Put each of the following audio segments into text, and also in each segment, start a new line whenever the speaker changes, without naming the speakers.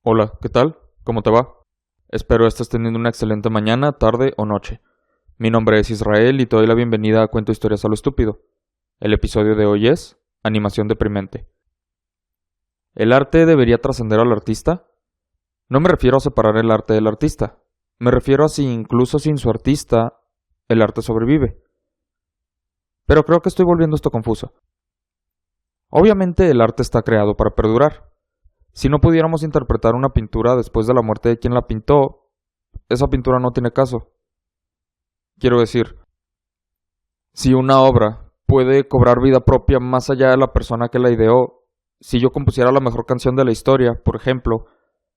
Hola, ¿qué tal? ¿Cómo te va? Espero estés teniendo una excelente mañana, tarde o noche. Mi nombre es Israel y te doy la bienvenida a Cuento Historias a lo Estúpido. El episodio de hoy es Animación deprimente. ¿El arte debería trascender al artista? No me refiero a separar el arte del artista. Me refiero a si incluso sin su artista, el arte sobrevive. Pero creo que estoy volviendo esto confuso. Obviamente el arte está creado para perdurar. Si no pudiéramos interpretar una pintura después de la muerte de quien la pintó, esa pintura no tiene caso. Quiero decir, si una obra puede cobrar vida propia más allá de la persona que la ideó, si yo compusiera la mejor canción de la historia, por ejemplo,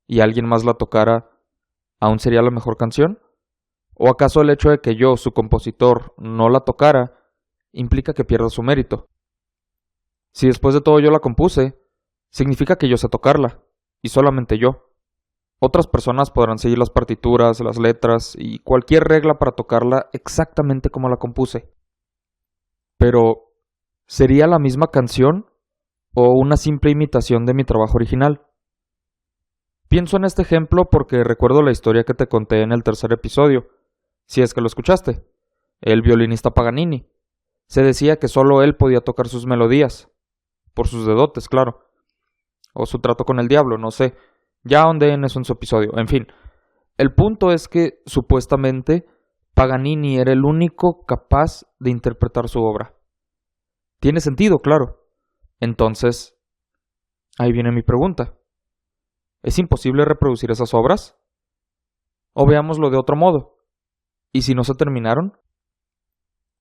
y alguien más la tocara, ¿aún sería la mejor canción? ¿O acaso el hecho de que yo, su compositor, no la tocara, implica que pierda su mérito? Si después de todo yo la compuse, significa que yo sé tocarla, y solamente yo. Otras personas podrán seguir las partituras, las letras y cualquier regla para tocarla exactamente como la compuse. Pero, ¿sería la misma canción o una simple imitación de mi trabajo original? Pienso en este ejemplo porque recuerdo la historia que te conté en el tercer episodio, si es que lo escuchaste, el violinista Paganini. Se decía que solo él podía tocar sus melodías, por sus dedotes, claro, o su trato con el diablo, no sé. Ya ahondé en eso en su episodio. En fin, el punto es que, supuestamente, Paganini era el único capaz de interpretar su obra. Tiene sentido, claro. Entonces, ahí viene mi pregunta. ¿Es imposible reproducir esas obras? O veámoslo de otro modo. ¿Y si no se terminaron?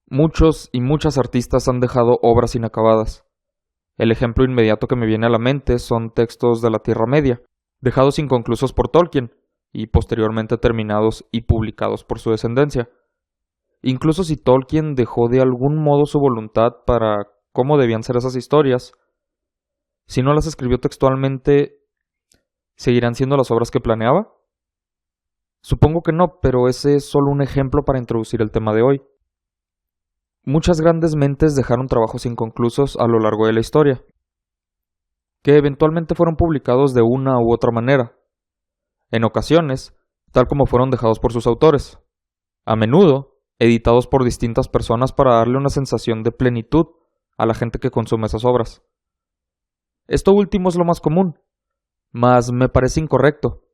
Muchos y muchas artistas han dejado obras inacabadas. El ejemplo inmediato que me viene a la mente son textos de la Tierra Media, dejados inconclusos por Tolkien, y posteriormente terminados y publicados por su descendencia. Incluso si Tolkien dejó de algún modo su voluntad para cómo debían ser esas historias, si no las escribió textualmente, ¿seguirán siendo las obras que planeaba? Supongo que no, pero ese es solo un ejemplo para introducir el tema de hoy. Muchas grandes mentes dejaron trabajos inconclusos a lo largo de la historia, que eventualmente fueron publicados de una u otra manera, en ocasiones, tal como fueron dejados por sus autores, a menudo editados por distintas personas para darle una sensación de plenitud a la gente que consume esas obras. Esto último es lo más común, mas me parece incorrecto,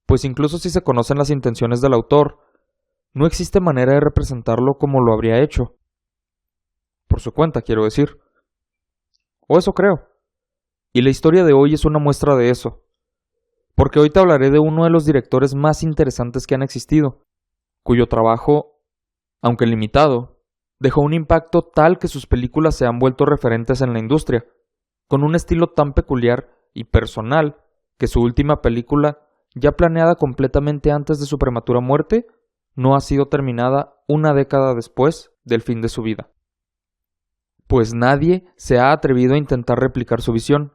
pues incluso si se conocen las intenciones del autor, no existe manera de representarlo como lo habría hecho. Por su cuenta, quiero decir. O eso creo. Y la historia de hoy es una muestra de eso. Porque hoy te hablaré de uno de los directores más interesantes que han existido, cuyo trabajo, aunque limitado, dejó un impacto tal que sus películas se han vuelto referentes en la industria, con un estilo tan peculiar y personal que su última película, ya planeada completamente antes de su prematura muerte, no ha sido terminada una década después del fin de su vida. Pues nadie se ha atrevido a intentar replicar su visión.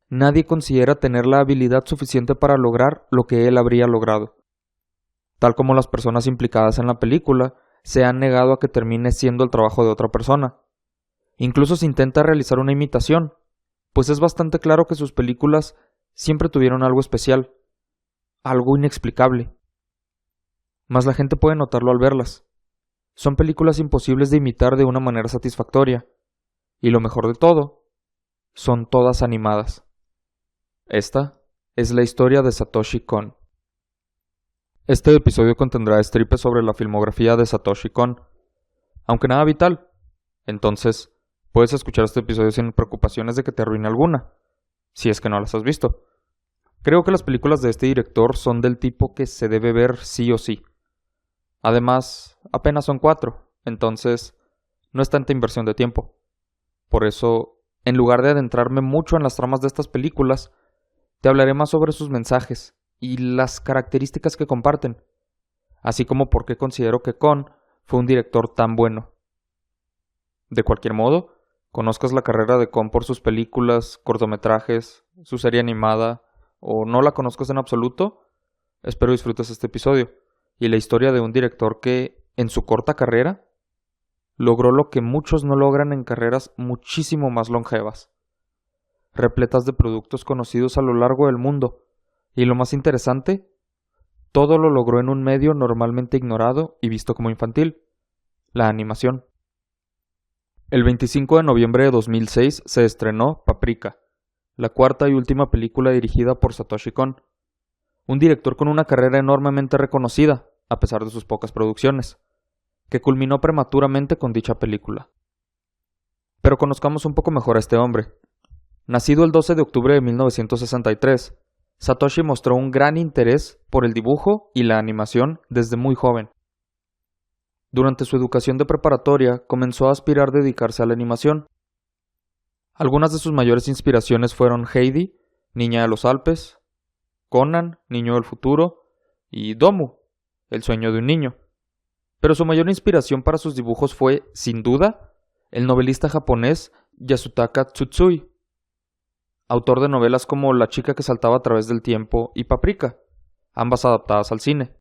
Nadie considera tener la habilidad suficiente para lograr lo que él habría logrado. Tal como las personas implicadas en la película se han negado a que termine siendo el trabajo de otra persona. Incluso se intenta realizar una imitación, pues es bastante claro que sus películas siempre tuvieron algo especial, algo inexplicable. Mas la gente puede notarlo al verlas. Son películas imposibles de imitar de una manera satisfactoria. Y lo mejor de todo, son todas animadas. Esta es la historia de Satoshi Kon. Este episodio contendrá stripes sobre la filmografía de Satoshi Kon, aunque nada vital. Entonces, puedes escuchar este episodio sin preocupaciones de que te arruine alguna, si es que no las has visto. Creo que las películas de este director son del tipo que se debe ver sí o sí. Además, apenas son 4, entonces no es tanta inversión de tiempo. Por eso, en lugar de adentrarme mucho en las tramas de estas películas, te hablaré más sobre sus mensajes y las características que comparten, así como por qué considero que Kon fue un director tan bueno. De cualquier modo, conozcas la carrera de Kon por sus películas, cortometrajes, su serie animada, o no la conozcas en absoluto, espero disfrutes este episodio y la historia de un director que, en su corta carrera, logró lo que muchos no logran en carreras muchísimo más longevas, repletas de productos conocidos a lo largo del mundo, Y lo más interesante, todo lo logró en un medio normalmente ignorado y visto como infantil, la animación. El 25 de noviembre de 2006 se estrenó Paprika, la cuarta y última película dirigida por Satoshi Kon, un director con una carrera enormemente reconocida, a pesar de sus pocas producciones, que culminó prematuramente con dicha película. Pero conozcamos un poco mejor a este hombre. Nacido el 12 de octubre de 1963, Satoshi mostró un gran interés por el dibujo y la animación desde muy joven. Durante su educación de preparatoria comenzó a aspirar a dedicarse a la animación. Algunas de sus mayores inspiraciones fueron Heidi, Niña de los Alpes, Conan, Niño del Futuro, y Domu, El sueño de un niño. Pero su mayor inspiración para sus dibujos fue, sin duda, el novelista japonés Yasutaka Tsutsui, autor de novelas como La chica que saltaba a través del tiempo y Paprika, ambas adaptadas al cine.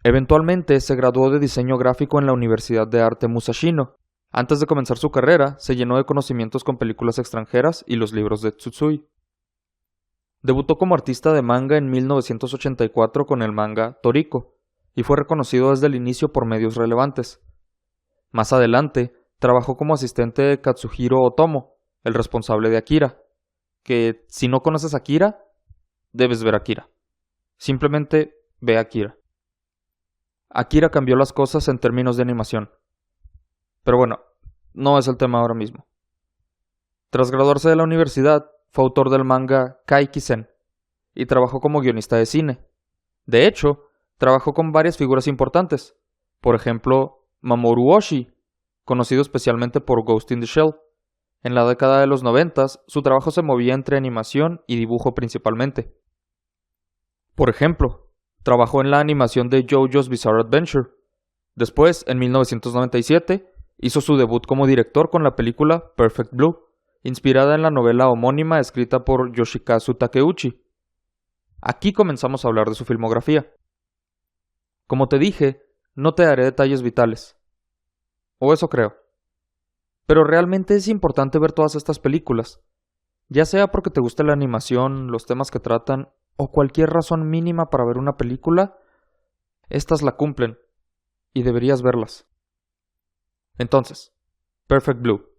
Eventualmente se graduó de diseño gráfico en la Universidad de Arte Musashino. Antes de comenzar su carrera, se llenó de conocimientos con películas extranjeras y los libros de Tsutsui. Debutó como artista de manga en 1984 con el manga Toriko, y fue reconocido desde el inicio por medios relevantes. Más adelante, trabajó como asistente de Katsuhiro Otomo, el responsable de Akira, que si no conoces a Akira, debes ver Akira. Simplemente ve Akira. Akira cambió las cosas en términos de animación. Pero bueno, no es el tema ahora mismo. Tras graduarse de la universidad, fue autor del manga Kaikisen y trabajó como guionista de cine. De hecho, trabajó con varias figuras importantes. Por ejemplo, Mamoru Oshii, conocido especialmente por Ghost in the Shell. En la década de los 90, su trabajo se movía entre animación y dibujo principalmente. Por ejemplo, trabajó en la animación de JoJo's Bizarre Adventure. Después, en 1997, hizo su debut como director con la película Perfect Blue, inspirada en la novela homónima escrita por Yoshikazu Takeuchi. Aquí comenzamos a hablar de su filmografía. Como te dije, no te daré detalles vitales. O eso creo. Pero realmente es importante ver todas estas películas, ya sea porque te gusta la animación, los temas que tratan, o cualquier razón mínima para ver una película, estas la cumplen, y deberías verlas. Entonces, Perfect Blue.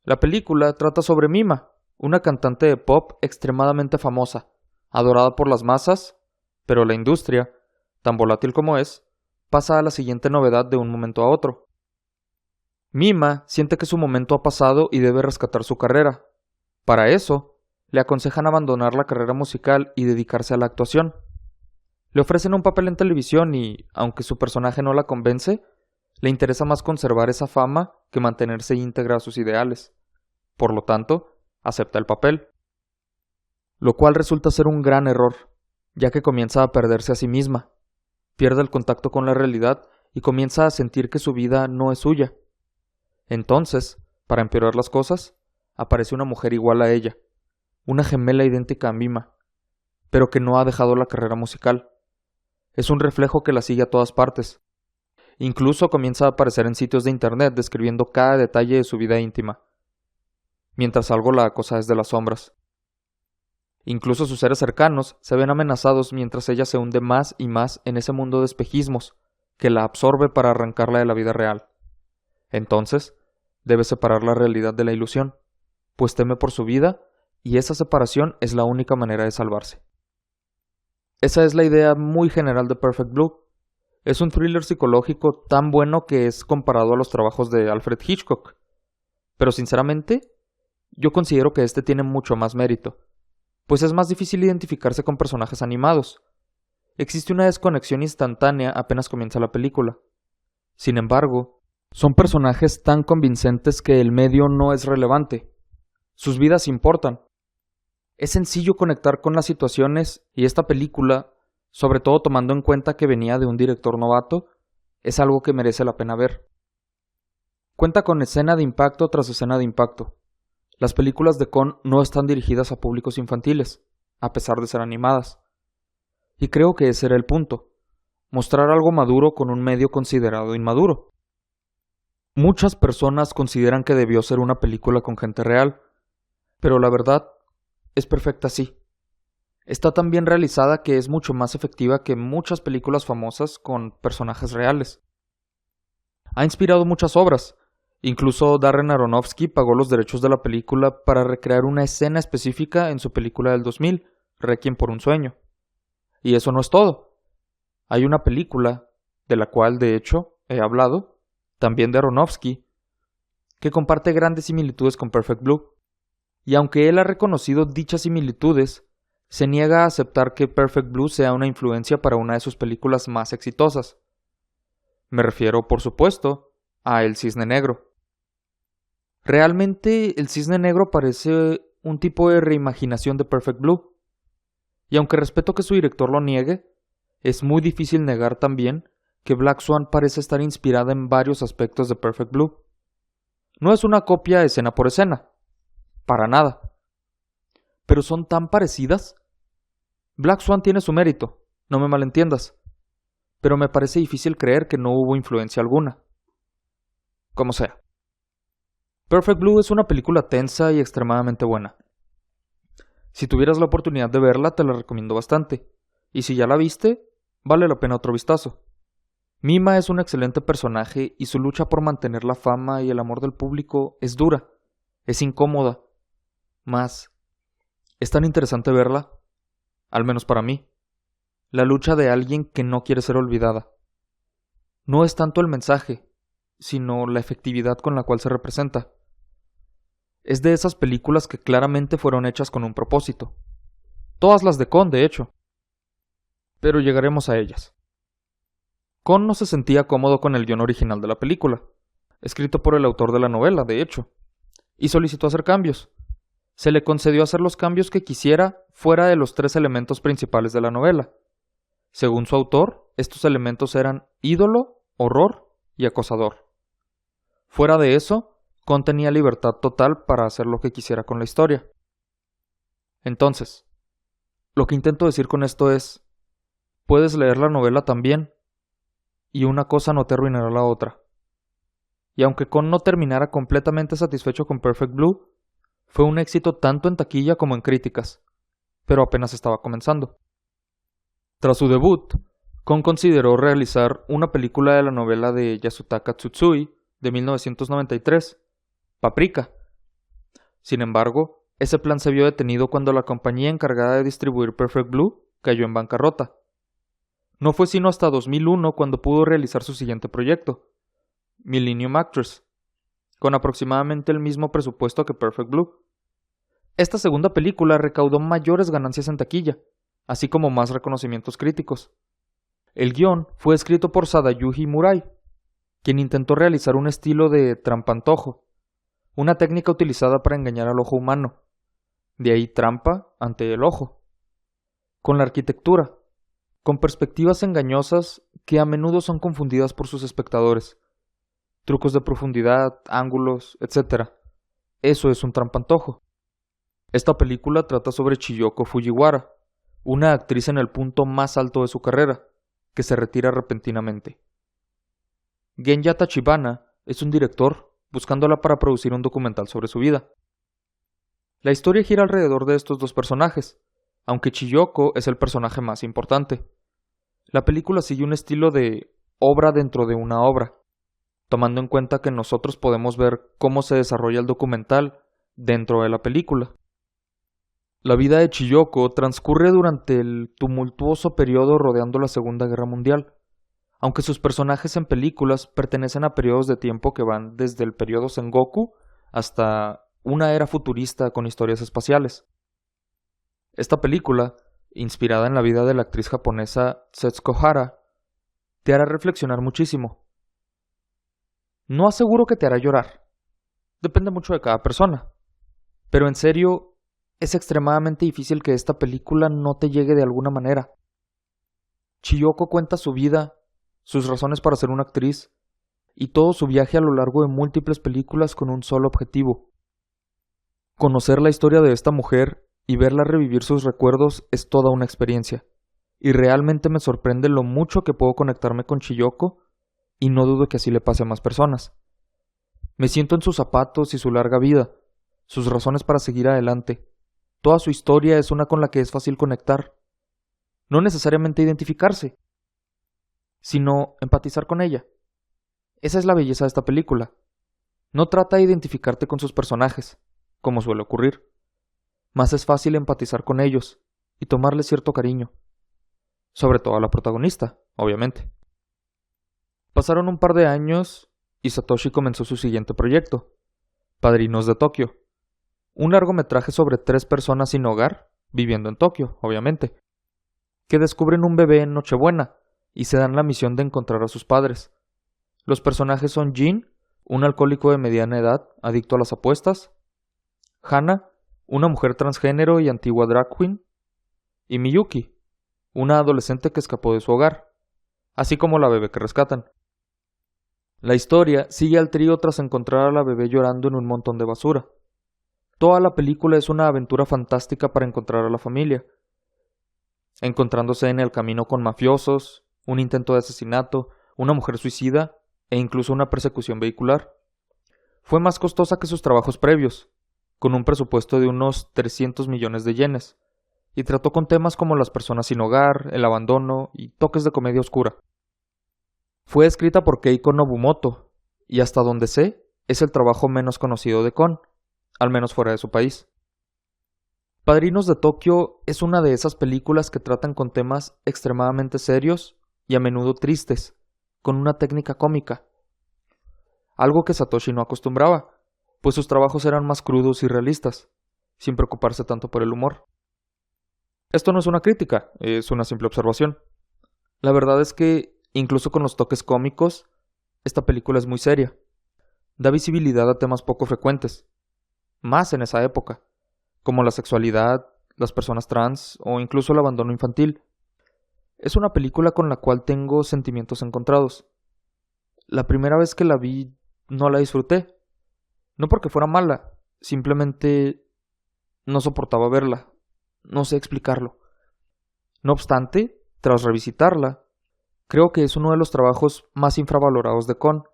La película trata sobre Mima, una cantante de pop extremadamente famosa, adorada por las masas, pero la industria, tan volátil como es, pasa a la siguiente novedad de un momento a otro. Mima siente que su momento ha pasado y debe rescatar su carrera. Para eso, le aconsejan abandonar la carrera musical y dedicarse a la actuación. Le ofrecen un papel en televisión y, aunque su personaje no la convence, le interesa más conservar esa fama que mantenerse íntegra a sus ideales. Por lo tanto, acepta el papel. Lo cual resulta ser un gran error, ya que comienza a perderse a sí misma, pierde el contacto con la realidad y comienza a sentir que su vida no es suya. Entonces, para empeorar las cosas, aparece una mujer igual a ella, una gemela idéntica a Mima, pero que no ha dejado la carrera musical. Es un reflejo que la sigue a todas partes. Incluso comienza a aparecer en sitios de internet describiendo cada detalle de su vida íntima, mientras algo la acosa desde las sombras. Incluso sus seres cercanos se ven amenazados mientras ella se hunde más y más en ese mundo de espejismos que la absorbe para arrancarla de la vida real. Entonces, debe separar la realidad de la ilusión, pues teme por su vida y esa separación es la única manera de salvarse. Esa es la idea muy general de Perfect Blue. Es un thriller psicológico tan bueno que es comparado a los trabajos de Alfred Hitchcock. Pero sinceramente, yo considero que este tiene mucho más mérito, pues es más difícil identificarse con personajes animados. Existe una desconexión instantánea apenas comienza la película. Sin embargo, son personajes tan convincentes que el medio no es relevante. Sus vidas importan. Es sencillo conectar con las situaciones y esta película, sobre todo tomando en cuenta que venía de un director novato, es algo que merece la pena ver. Cuenta con escena de impacto tras escena de impacto. Las películas de Kon no están dirigidas a públicos infantiles, a pesar de ser animadas. Y creo que ese era el punto, mostrar algo maduro con un medio considerado inmaduro. Muchas personas consideran que debió ser una película con gente real, pero la verdad es perfecta así. Está tan bien realizada que es mucho más efectiva que muchas películas famosas con personajes reales. Ha inspirado muchas obras. Incluso Darren Aronofsky pagó los derechos de la película para recrear una escena específica en su película del 2000, Requiem por un sueño. Y eso no es todo. Hay una película, de la cual de hecho he hablado, también de Aronofsky, que comparte grandes similitudes con Perfect Blue. Y aunque él ha reconocido dichas similitudes, se niega a aceptar que Perfect Blue sea una influencia para una de sus películas más exitosas. Me refiero, por supuesto, a El Cisne Negro. Realmente, El Cisne Negro parece un tipo de reimaginación de Perfect Blue. Y aunque respeto que su director lo niegue, es muy difícil negar también que Black Swan parece estar inspirada en varios aspectos de Perfect Blue. No es una copia escena por escena, para nada. Pero son tan parecidas. Black Swan tiene su mérito, no me malentiendas, pero me parece difícil creer que no hubo influencia alguna. Como sea. Perfect Blue es una película tensa y extremadamente buena. Si tuvieras la oportunidad de verla, te la recomiendo bastante, y si ya la viste, vale la pena otro vistazo. Mima es un excelente personaje y su lucha por mantener la fama y el amor del público es dura, es incómoda, mas es tan interesante verla, al menos para mí, la lucha de alguien que no quiere ser olvidada. No es tanto el mensaje, sino la efectividad con la cual se representa. Es de esas películas que claramente fueron hechas con un propósito. Todas las de Kon, de hecho. Pero llegaremos a ellas. Kon no se sentía cómodo con el guión original de la película, escrito por el autor de la novela, de hecho, y solicitó hacer cambios. Se le concedió hacer los cambios que quisiera fuera de los 3 elementos principales de la novela. Según su autor, estos elementos eran ídolo, horror y acosador. Fuera de eso, Kon tenía libertad total para hacer lo que quisiera con la historia. Entonces, lo que intento decir con esto es, puedes leer la novela también, y una cosa no te arruinará la otra. Y aunque Kon no terminara completamente satisfecho con Perfect Blue, fue un éxito tanto en taquilla como en críticas, pero apenas estaba comenzando. Tras su debut, Kon consideró realizar una película de la novela de Yasutaka Tsutsui de 1993, Paprika. Sin embargo, ese plan se vio detenido cuando la compañía encargada de distribuir Perfect Blue cayó en bancarrota. No fue sino hasta 2001 cuando pudo realizar su siguiente proyecto, Millennium Actress, con aproximadamente el mismo presupuesto que Perfect Blue. Esta segunda película recaudó mayores ganancias en taquilla, así como más reconocimientos críticos. El guión fue escrito por Sadayuji Murai, quien intentó realizar un estilo de trampantojo, una técnica utilizada para engañar al ojo humano, de ahí trampa ante el ojo, con la arquitectura, con perspectivas engañosas que a menudo son confundidas por sus espectadores, trucos de profundidad, ángulos, etc. Eso es un trampantojo. Esta película trata sobre Chiyoko Fujiwara, una actriz en el punto más alto de su carrera, que se retira repentinamente. Genya Tachibana es un director buscándola para producir un documental sobre su vida. La historia gira alrededor de estos dos personajes, aunque Chiyoko es el personaje más importante. La película sigue un estilo de obra dentro de una obra, tomando en cuenta que nosotros podemos ver cómo se desarrolla el documental dentro de la película. La vida de Chiyoko transcurre durante el tumultuoso periodo rodeando la Segunda Guerra Mundial, aunque sus personajes en películas pertenecen a periodos de tiempo que van desde el periodo Sengoku hasta una era futurista con historias espaciales. Esta película, inspirada en la vida de la actriz japonesa Setsuko Hara, te hará reflexionar muchísimo. No aseguro que te hará llorar, depende mucho de cada persona, pero en serio, es extremadamente difícil que esta película no te llegue de alguna manera. Chiyoko cuenta su vida, sus razones para ser una actriz, y todo su viaje a lo largo de múltiples películas con un solo objetivo. Conocer la historia de esta mujer y verla revivir sus recuerdos es toda una experiencia, y realmente me sorprende lo mucho que puedo conectarme con Chiyoko, y no dudo que así le pase a más personas. Me siento en sus zapatos y su larga vida, sus razones para seguir adelante, Toda su historia es una con la que es fácil conectar. No necesariamente identificarse, sino empatizar con ella. Esa es la belleza de esta película. No trata de identificarte con sus personajes, como suele ocurrir. Más es fácil empatizar con ellos y tomarles cierto cariño. Sobre todo a la protagonista, obviamente. Pasaron un par de años y Satoshi comenzó su siguiente proyecto, Padrinos de Tokio. Un largometraje sobre 3 personas sin hogar, viviendo en Tokio, obviamente, que descubren un bebé en Nochebuena y se dan la misión de encontrar a sus padres. Los personajes son Jin, un alcohólico de mediana edad, adicto a las apuestas, Hana, una mujer transgénero y antigua drag queen, y Miyuki, una adolescente que escapó de su hogar, así como la bebé que rescatan. La historia sigue al trío tras encontrar a la bebé llorando en un montón de basura. Toda la película es una aventura fantástica para encontrar a la familia, encontrándose en el camino con mafiosos, un intento de asesinato, una mujer suicida e incluso una persecución vehicular. Fue más costosa que sus trabajos previos, con un presupuesto de unos 300 millones de yenes, y trató con temas como las personas sin hogar, el abandono y toques de comedia oscura. Fue escrita por Keiko Nobumoto, y hasta donde sé, es el trabajo menos conocido de Kon, al menos fuera de su país. Padrinos de Tokio es una de esas películas que tratan con temas extremadamente serios y a menudo tristes, con una técnica cómica. Algo que Satoshi no acostumbraba, pues sus trabajos eran más crudos y realistas, sin preocuparse tanto por el humor. Esto no es una crítica, es una simple observación. La verdad es que, incluso con los toques cómicos, esta película es muy seria. Da visibilidad a temas poco frecuentes, más en esa época, como la sexualidad, las personas trans o incluso el abandono infantil. Es una película con la cual tengo sentimientos encontrados. La primera vez que la vi no la disfruté. No porque fuera mala, simplemente no soportaba verla. No sé explicarlo. No obstante, tras revisitarla, creo que es uno de los trabajos más infravalorados de Kon,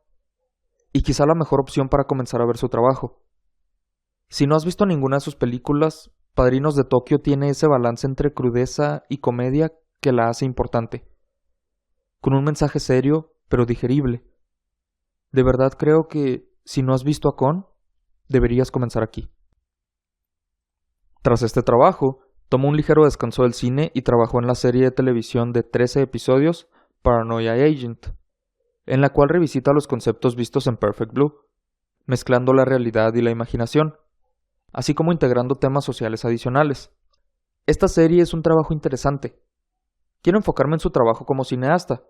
y quizá la mejor opción para comenzar a ver su trabajo. Si no has visto ninguna de sus películas, Padrinos de Tokio tiene ese balance entre crudeza y comedia que la hace importante, con un mensaje serio pero digerible. De verdad creo que, si no has visto a Kon, deberías comenzar aquí. Tras este trabajo, tomó un ligero descanso del cine y trabajó en la serie de televisión de 13 episodios Paranoia Agent, en la cual revisita los conceptos vistos en Perfect Blue, mezclando la realidad y la imaginación, así como integrando temas sociales adicionales. Esta serie es un trabajo interesante. Quiero enfocarme en su trabajo como cineasta,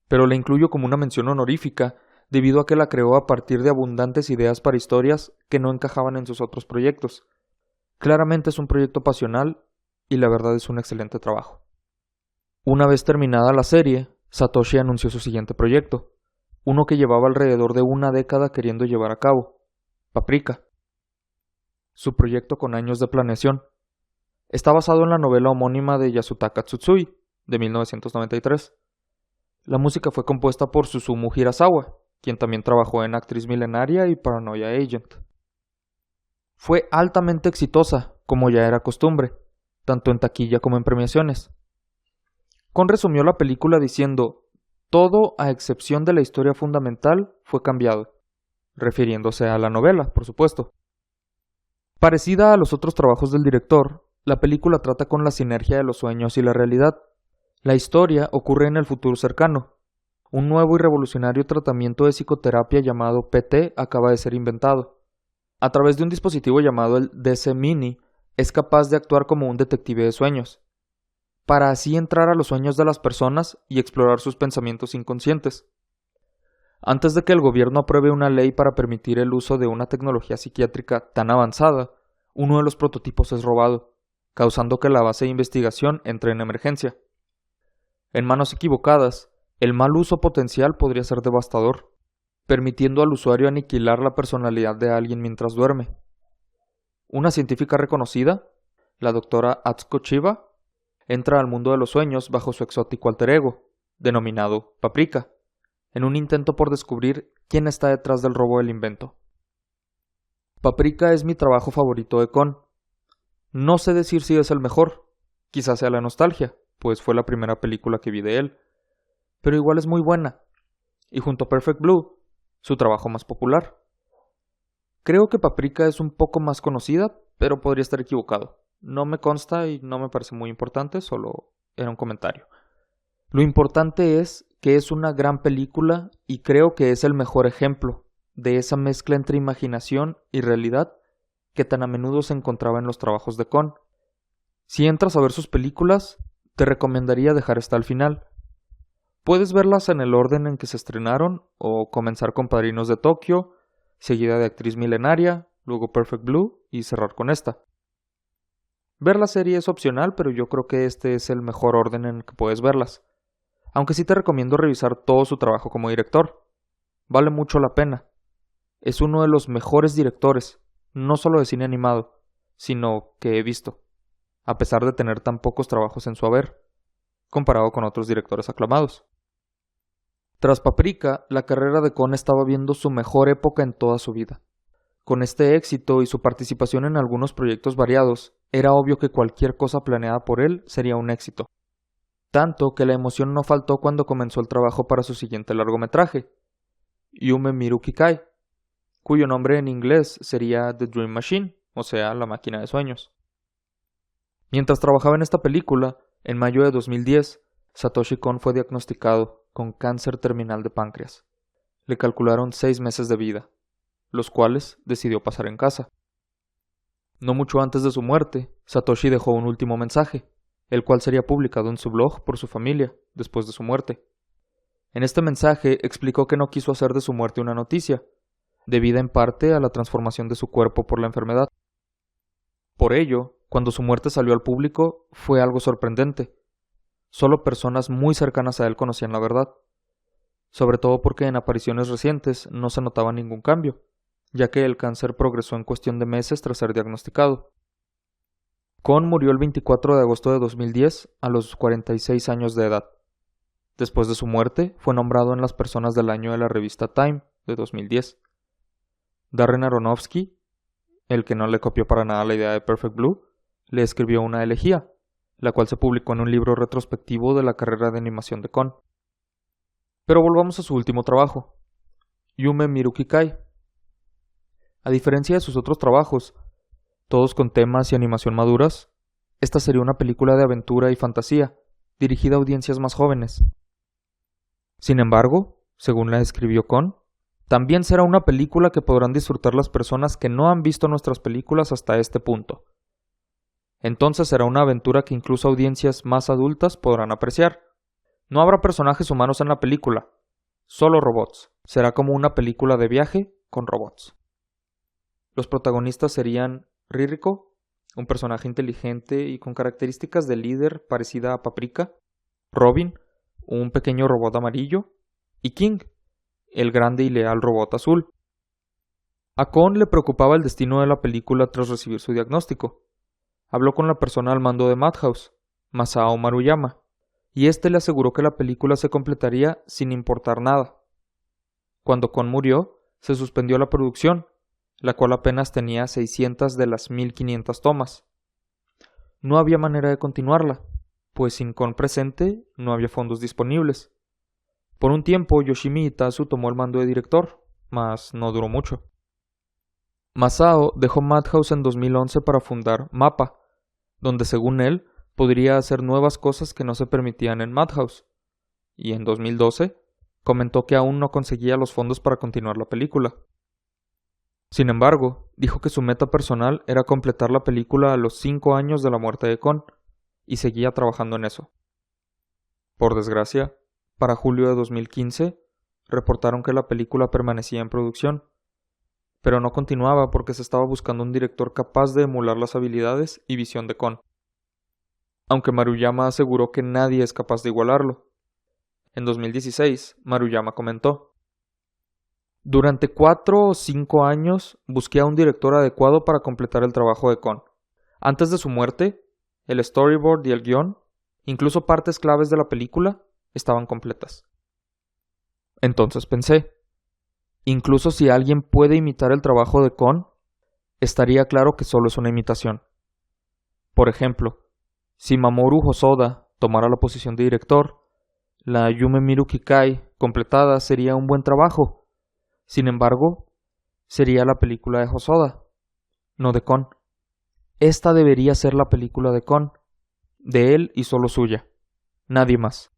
pero la incluyo como una mención honorífica debido a que la creó a partir de abundantes ideas para historias que no encajaban en sus otros proyectos. Claramente es un proyecto pasional y la verdad es un excelente trabajo. Una vez terminada la serie, Satoshi anunció su siguiente proyecto, uno que llevaba alrededor de una década queriendo llevar a cabo, Paprika. Su proyecto con años de planeación. Está basado en la novela homónima de Yasutaka Tsutsui, de 1993. La música fue compuesta por Susumu Hirasawa, quien también trabajó en Actriz Milenaria y Paranoia Agent. Fue altamente exitosa, como ya era costumbre, tanto en taquilla como en premiaciones. Kon resumió la película diciendo: todo a excepción de la historia fundamental fue cambiado, refiriéndose a la novela, por supuesto. Parecida a los otros trabajos del director, la película trata con la sinergia de los sueños y la realidad. La historia ocurre en el futuro cercano. Un nuevo y revolucionario tratamiento de psicoterapia llamado PT acaba de ser inventado. A través de un dispositivo llamado el DC Mini, es capaz de actuar como un detective de sueños, para así entrar a los sueños de las personas y explorar sus pensamientos inconscientes. Antes de que el gobierno apruebe una ley para permitir el uso de una tecnología psiquiátrica tan avanzada, uno de los prototipos es robado, causando que la base de investigación entre en emergencia. En manos equivocadas, el mal uso potencial podría ser devastador, permitiendo al usuario aniquilar la personalidad de alguien mientras duerme. Una científica reconocida, la doctora Atsuko Chiba, entra al mundo de los sueños bajo su exótico alter ego, denominado Paprika, en un intento por descubrir quién está detrás del robo del invento. Paprika es mi trabajo favorito de Kon. No sé decir si es el mejor, quizás sea la nostalgia, pues fue la primera película que vi de él, pero igual es muy buena, y junto a Perfect Blue, su trabajo más popular. Creo que Paprika es un poco más conocida, pero podría estar equivocado. No me consta y no me parece muy importante, solo era un comentario. Lo importante es que es una gran película y creo que es el mejor ejemplo de esa mezcla entre imaginación y realidad que tan a menudo se encontraba en los trabajos de Kon. Si entras a ver sus películas, te recomendaría dejar hasta el final. Puedes verlas en el orden en que se estrenaron o comenzar con Padrinos de Tokio, seguida de Actriz Milenaria, luego Perfect Blue y cerrar con esta. Ver la serie es opcional, pero yo creo que este es el mejor orden en el que puedes verlas. Aunque sí te recomiendo revisar todo su trabajo como director. Vale mucho la pena. Es uno de los mejores directores, no solo de cine animado, sino que he visto, a pesar de tener tan pocos trabajos en su haber, comparado con otros directores aclamados. Tras Paprika, la carrera de Kon estaba viendo su mejor época en toda su vida. Con este éxito y su participación en algunos proyectos variados, era obvio que cualquier cosa planeada por él sería un éxito. Tanto que la emoción no faltó cuando comenzó el trabajo para su siguiente largometraje, Yume Miruki-kai, cuyo nombre en inglés sería The Dream Machine, o sea, la máquina de sueños. Mientras trabajaba en esta película, en mayo de 2010, Satoshi Kon fue diagnosticado con cáncer terminal de páncreas. Le calcularon 6 meses de vida, los cuales decidió pasar en casa. No mucho antes de su muerte, Satoshi dejó un último mensaje, el cual sería publicado en su blog por su familia después de su muerte. En este mensaje explicó que no quiso hacer de su muerte una noticia, debida en parte a la transformación de su cuerpo por la enfermedad. Por ello, cuando su muerte salió al público, fue algo sorprendente. Solo personas muy cercanas a él conocían la verdad, sobre todo porque en apariciones recientes no se notaba ningún cambio, ya que el cáncer progresó en cuestión de meses tras ser diagnosticado. Kon murió el 24 de agosto de 2010 a los 46 años de edad. Después de su muerte, fue nombrado en las personas del año de la revista Time de 2010. Darren Aronofsky, el que no le copió para nada la idea de Perfect Blue, le escribió una elegía, la cual se publicó en un libro retrospectivo de la carrera de animación de Kon. Pero volvamos a su último trabajo, Yume Miruki-kai. A diferencia de sus otros trabajos, todos con temas y animación maduras, esta sería una película de aventura y fantasía, dirigida a audiencias más jóvenes. Sin embargo, según la escribió Kon, también será una película que podrán disfrutar las personas que no han visto nuestras películas hasta este punto. Entonces será una aventura que incluso audiencias más adultas podrán apreciar. No habrá personajes humanos en la película, solo robots. Será como una película de viaje con robots. Los protagonistas serían Ririko, un personaje inteligente y con características de líder parecida a Paprika, Robin, un pequeño robot amarillo, y King, el grande y leal robot azul. A Kon le preocupaba el destino de la película tras recibir su diagnóstico. Habló con la persona al mando de Madhouse, Masao Maruyama, y este le aseguró que la película se completaría sin importar nada. Cuando Kon murió, se suspendió la producción, la cual apenas tenía 600 de las 1500 tomas. No había manera de continuarla, pues sin Kon presente no había fondos disponibles. Por un tiempo Yoshimi Itazu tomó el mando de director, mas no duró mucho. Masao dejó Madhouse en 2011 para fundar MAPPA, donde según él podría hacer nuevas cosas que no se permitían en Madhouse, y en 2012 comentó que aún no conseguía los fondos para continuar la película. Sin embargo, dijo que su meta personal era completar la película a los 5 años de la muerte de Kon, y seguía trabajando en eso. Por desgracia, para julio de 2015, reportaron que la película permanecía en producción, pero no continuaba porque se estaba buscando un director capaz de emular las habilidades y visión de Kon. Aunque Maruyama aseguró que nadie es capaz de igualarlo. En 2016, Maruyama comentó: durante 4 o 5 años busqué a un director adecuado para completar el trabajo de Kon. Antes de su muerte, el storyboard y el guión, incluso partes claves de la película, estaban completas. Entonces pensé, incluso si alguien puede imitar el trabajo de Kon, estaría claro que solo es una imitación. Por ejemplo, si Mamoru Hosoda tomara la posición de director, la Yume Miru Kikai completada sería un buen trabajo. Sin embargo, sería la película de Hosoda, no de Kon. Esta debería ser la película de Kon, de él y solo suya, nadie más.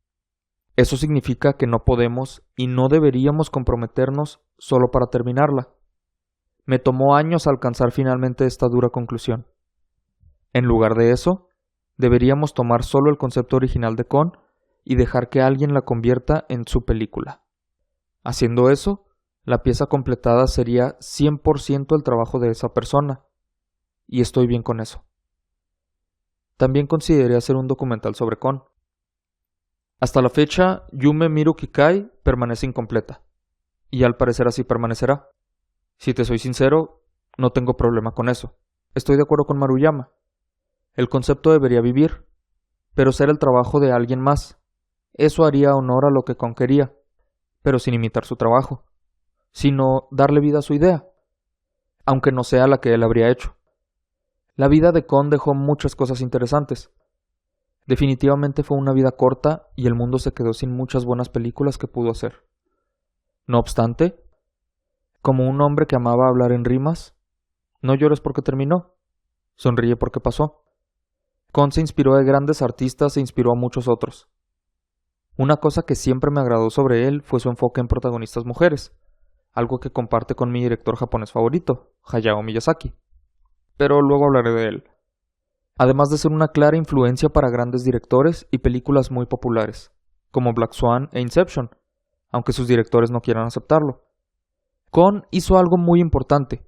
Eso significa que no podemos y no deberíamos comprometernos solo para terminarla. Me tomó años alcanzar finalmente esta dura conclusión. En lugar de eso, deberíamos tomar solo el concepto original de Kon y dejar que alguien la convierta en su película. Haciendo eso, la pieza completada sería 100% el trabajo de esa persona, y estoy bien con eso. También consideré hacer un documental sobre Kon. Hasta la fecha, Yume Miru Kikai permanece incompleta, y al parecer así permanecerá. Si te soy sincero, no tengo problema con eso. Estoy de acuerdo con Maruyama. El concepto debería vivir, pero ser el trabajo de alguien más. Eso haría honor a lo que Kon quería, pero sin imitar su trabajo, sino darle vida a su idea, aunque no sea la que él habría hecho. La vida de Kon dejó muchas cosas interesantes. Definitivamente fue una vida corta y el mundo se quedó sin muchas buenas películas que pudo hacer. No obstante, como un hombre que amaba hablar en rimas, no llores porque terminó, sonríe porque pasó. Kon se inspiró de grandes artistas e inspiró a muchos otros. Una cosa que siempre me agradó sobre él fue su enfoque en protagonistas mujeres, algo que comparte con mi director japonés favorito, Hayao Miyazaki. Pero luego hablaré de él. Además de ser una clara influencia para grandes directores y películas muy populares, como Black Swan e Inception, aunque sus directores no quieran aceptarlo. Kon hizo algo muy importante.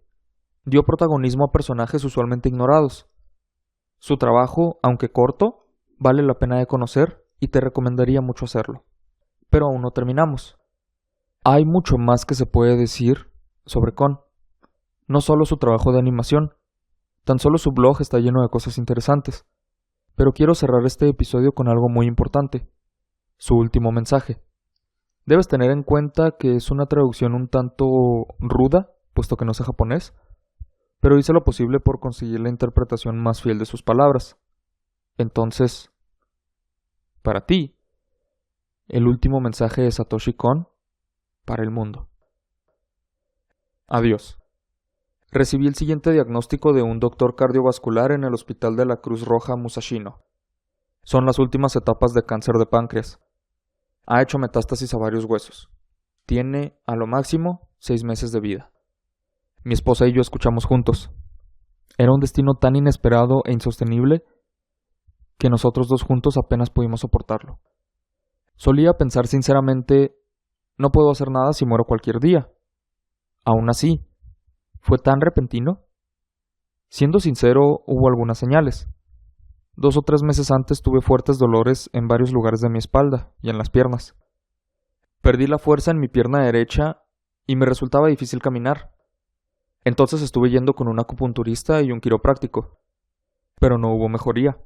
Dio protagonismo a personajes usualmente ignorados. Su trabajo, aunque corto, vale la pena de conocer y te recomendaría mucho hacerlo. Pero aún no terminamos. Hay mucho más que se puede decir sobre Kon. No solo su trabajo de animación, tan solo su blog está lleno de cosas interesantes. Pero quiero cerrar este episodio con algo muy importante. Su último mensaje. Debes tener en cuenta que es una traducción un tanto ruda, puesto que no sé japonés, pero hice lo posible por conseguir la interpretación más fiel de sus palabras. Entonces, para ti, el último mensaje de Satoshi Kon para el mundo. Adiós. Recibí el siguiente diagnóstico de un doctor cardiovascular en el Hospital de la Cruz Roja Musashino. Son las últimas etapas de cáncer de páncreas. Ha hecho metástasis a varios huesos. Tiene, a lo máximo, 6 meses de vida. Mi esposa y yo escuchamos juntos. Era un destino tan inesperado e insostenible que nosotros dos juntos apenas pudimos soportarlo. Solía pensar sinceramente, no puedo hacer nada si muero cualquier día. Aún así, ¿fue tan repentino? Siendo sincero, hubo algunas señales. 2 o 3 meses antes tuve fuertes dolores en varios lugares de mi espalda y en las piernas. Perdí la fuerza en mi pierna derecha y me resultaba difícil caminar. Entonces estuve yendo con un acupunturista y un quiropráctico, pero no hubo mejoría.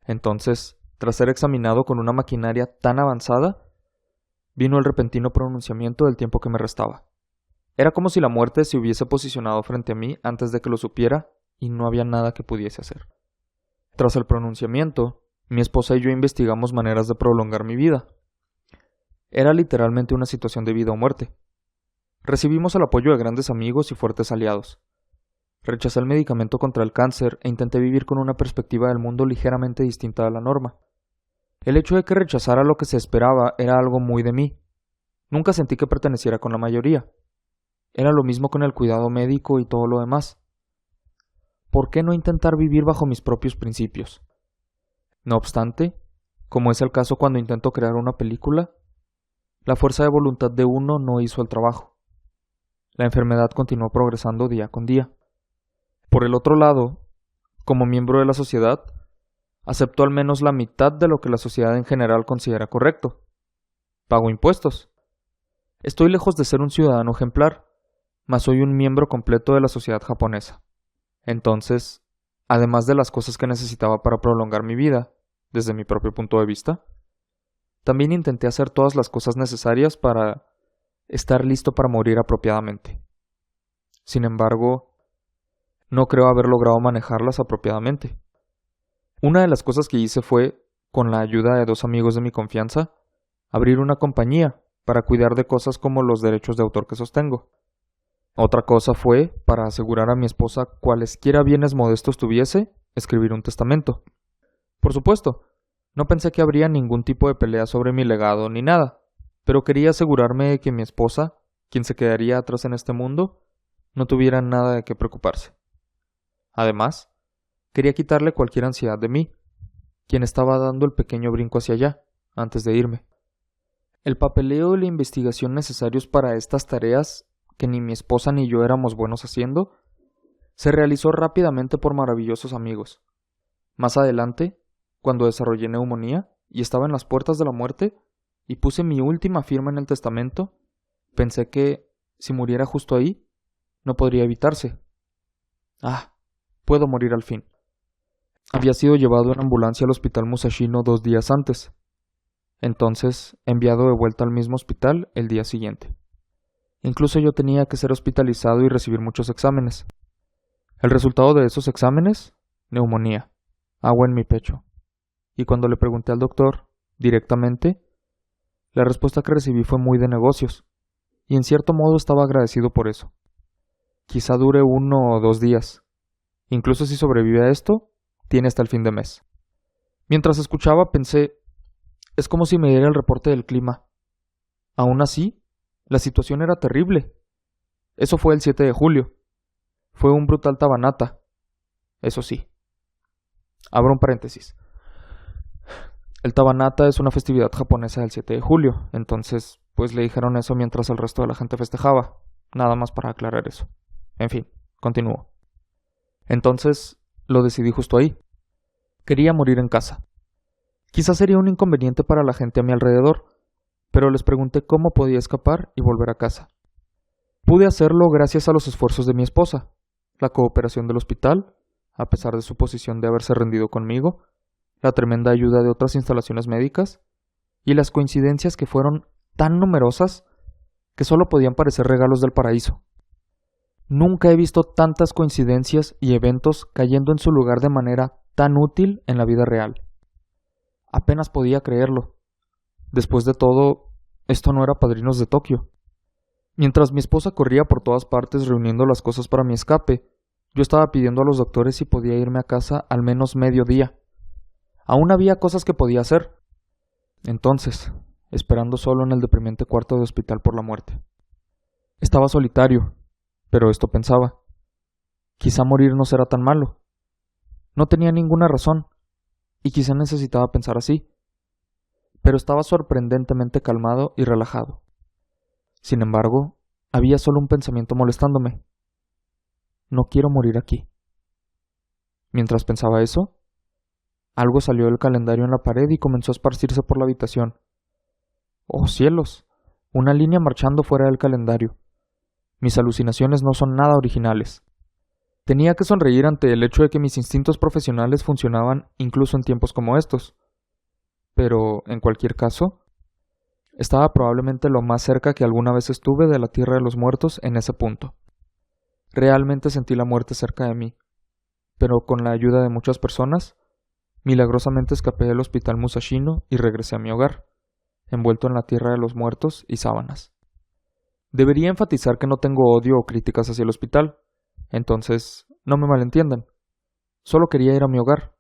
Entonces, tras ser examinado con una maquinaria tan avanzada, vino el repentino pronunciamiento del tiempo que me restaba. Era como si la muerte se hubiese posicionado frente a mí antes de que lo supiera y no había nada que pudiese hacer. Tras el pronunciamiento, mi esposa y yo investigamos maneras de prolongar mi vida. Era literalmente una situación de vida o muerte. Recibimos el apoyo de grandes amigos y fuertes aliados. Rechacé el medicamento contra el cáncer e intenté vivir con una perspectiva del mundo ligeramente distinta a la norma. El hecho de que rechazara lo que se esperaba era algo muy de mí. Nunca sentí que perteneciera con la mayoría. Era lo mismo con el cuidado médico y todo lo demás. ¿Por qué no intentar vivir bajo mis propios principios? No obstante, como es el caso cuando intento crear una película, la fuerza de voluntad de uno no hizo el trabajo. La enfermedad continuó progresando día con día. Por el otro lado, como miembro de la sociedad, acepto al menos la mitad de lo que la sociedad en general considera correcto. Pago impuestos. Estoy lejos de ser un ciudadano ejemplar, mas soy un miembro completo de la sociedad japonesa. Entonces, además de las cosas que necesitaba para prolongar mi vida, desde mi propio punto de vista, también intenté hacer todas las cosas necesarias para estar listo para morir apropiadamente. Sin embargo, no creo haber logrado manejarlas apropiadamente. Una de las cosas que hice fue, con la ayuda de 2 amigos de mi confianza, abrir una compañía para cuidar de cosas como los derechos de autor que sostengo. Otra cosa fue, para asegurar a mi esposa cualesquiera bienes modestos tuviese, escribir un testamento. Por supuesto, no pensé que habría ningún tipo de pelea sobre mi legado ni nada, pero quería asegurarme de que mi esposa, quien se quedaría atrás en este mundo, no tuviera nada de qué preocuparse. Además, quería quitarle cualquier ansiedad de mí, quien estaba dando el pequeño brinco hacia allá, antes de irme. El papeleo y la investigación necesarios para estas tareas, que ni mi esposa ni yo éramos buenos haciendo, se realizó rápidamente por maravillosos amigos. Más adelante, cuando desarrollé neumonía y estaba en las puertas de la muerte y puse mi última firma en el testamento, pensé que, si muriera justo ahí, no podría evitarse. Puedo morir al fin. Había sido llevado en ambulancia al hospital Musashino 2 días antes, entonces enviado de vuelta al mismo hospital el día siguiente. Incluso yo tenía que ser hospitalizado y recibir muchos exámenes. El resultado de esos exámenes, neumonía, agua en mi pecho. Y cuando le pregunté al doctor, directamente, la respuesta que recibí fue muy de negocios, y en cierto modo estaba agradecido por eso. Quizá dure 1 o 2 días. Incluso si sobrevive a esto, tiene hasta el fin de mes. Mientras escuchaba pensé, es como si me diera el reporte del clima. Aún así, la situación era terrible. Eso fue el 7 de julio. Fue un brutal tabanata. Eso sí. Abro un paréntesis. El tabanata es una festividad japonesa del 7 de julio, entonces, pues le dijeron eso mientras el resto de la gente festejaba. Nada más para aclarar eso. En fin, continúo. Entonces, lo decidí justo ahí. Quería morir en casa. Quizás sería un inconveniente para la gente a mi alrededor, pero les pregunté cómo podía escapar y volver a casa. Pude hacerlo gracias a los esfuerzos de mi esposa, la cooperación del hospital, a pesar de su posición de haberse rendido conmigo, la tremenda ayuda de otras instalaciones médicas, y las coincidencias que fueron tan numerosas que solo podían parecer regalos del paraíso. Nunca he visto tantas coincidencias y eventos cayendo en su lugar de manera tan útil en la vida real. Apenas podía creerlo. Después de todo, esto no era Padrinos de Tokio. Mientras mi esposa corría por todas partes reuniendo las cosas para mi escape, yo estaba pidiendo a los doctores si podía irme a casa al menos medio día. Aún había cosas que podía hacer. Entonces, esperando solo en el deprimente cuarto de hospital por la muerte. Estaba solitario, pero esto pensaba. Quizá morir no será tan malo. No tenía ninguna razón, y quizá necesitaba pensar así. Pero estaba sorprendentemente calmado y relajado. Sin embargo, había solo un pensamiento molestándome. No quiero morir aquí. Mientras pensaba eso, algo salió del calendario en la pared y comenzó a esparcirse por la habitación. ¡Oh cielos! Una línea marchando fuera del calendario. Mis alucinaciones no son nada originales. Tenía que sonreír ante el hecho de que mis instintos profesionales funcionaban incluso en tiempos como estos. Pero, en cualquier caso, estaba probablemente lo más cerca que alguna vez estuve de la tierra de los muertos en ese punto. Realmente sentí la muerte cerca de mí, pero con la ayuda de muchas personas, milagrosamente escapé del hospital Musashino y regresé a mi hogar, envuelto en la tierra de los muertos y sábanas. Debería enfatizar que no tengo odio o críticas hacia el hospital, entonces no me malentiendan. Solo quería ir a mi hogar,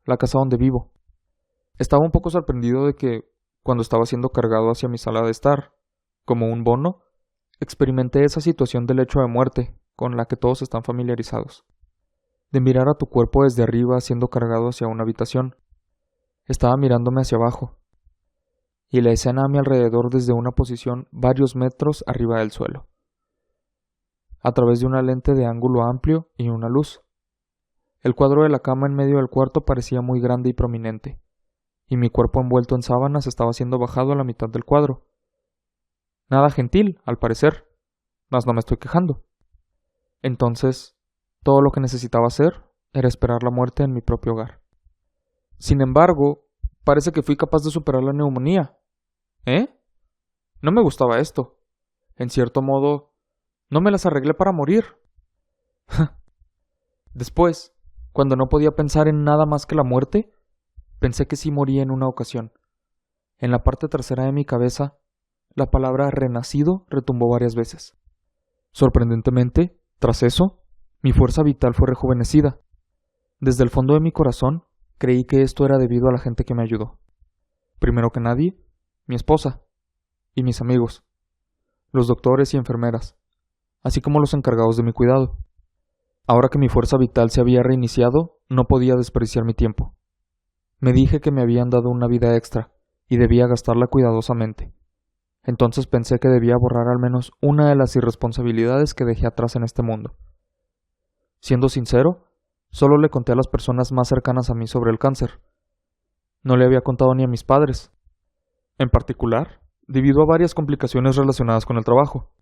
la casa donde vivo. Estaba un poco sorprendido de que, cuando estaba siendo cargado hacia mi sala de estar, como un bono, experimenté esa situación del lecho de muerte, con la que todos están familiarizados. De mirar a tu cuerpo desde arriba siendo cargado hacia una habitación. Estaba mirándome hacia abajo, y la escena a mi alrededor desde una posición varios metros arriba del suelo, a través de una lente de ángulo amplio y una luz. El cuadro de la cama en medio del cuarto parecía muy grande y prominente, y mi cuerpo envuelto en sábanas estaba siendo bajado a la mitad del cuadro. Nada gentil, al parecer, mas no me estoy quejando. Entonces, todo lo que necesitaba hacer era esperar la muerte en mi propio hogar. Sin embargo, parece que fui capaz de superar la neumonía. No me gustaba esto. En cierto modo, no me las arreglé para morir. Después, Cuando no podía pensar en nada más que la muerte, pensé que sí moría en una ocasión. En la parte trasera de mi cabeza, la palabra renacido retumbó varias veces. Sorprendentemente, tras eso, mi fuerza vital fue rejuvenecida. Desde el fondo de mi corazón, creí que esto era debido a la gente que me ayudó. Primero que nadie, mi esposa y mis amigos, los doctores y enfermeras, así como los encargados de mi cuidado. Ahora que mi fuerza vital se había reiniciado, no podía desperdiciar mi tiempo. Me dije que me habían dado una vida extra y debía gastarla cuidadosamente. Entonces pensé que debía borrar al menos una de las irresponsabilidades que dejé atrás en este mundo. Siendo sincero, solo le conté a las personas más cercanas a mí sobre el cáncer. No le había contado ni a mis padres. En particular, debido a varias complicaciones relacionadas con el trabajo.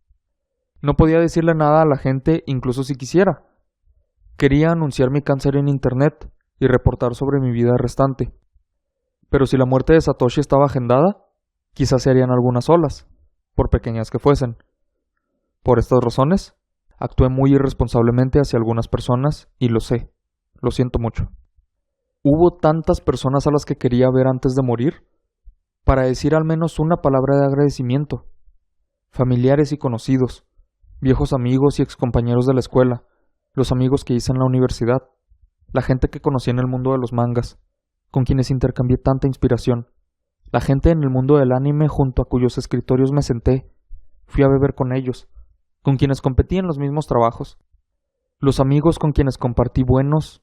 No podía decirle nada a la gente incluso si quisiera. Quería anunciar mi cáncer en internet y reportar sobre mi vida restante. Pero si la muerte de Satoshi estaba agendada, quizás se harían algunas olas, por pequeñas que fuesen. Por estas razones, actué muy irresponsablemente hacia algunas personas y lo sé, lo siento mucho. Hubo tantas personas a las que quería ver antes de morir, para decir al menos una palabra de agradecimiento. Familiares y conocidos, viejos amigos y excompañeros de la escuela, los amigos que hice en la universidad, la gente que conocí en el mundo de los mangas, con quienes intercambié tanta inspiración, la gente en el mundo del anime junto a cuyos escritorios me senté, fui a beber con ellos, con quienes competí en los mismos trabajos, los amigos con quienes compartí buenos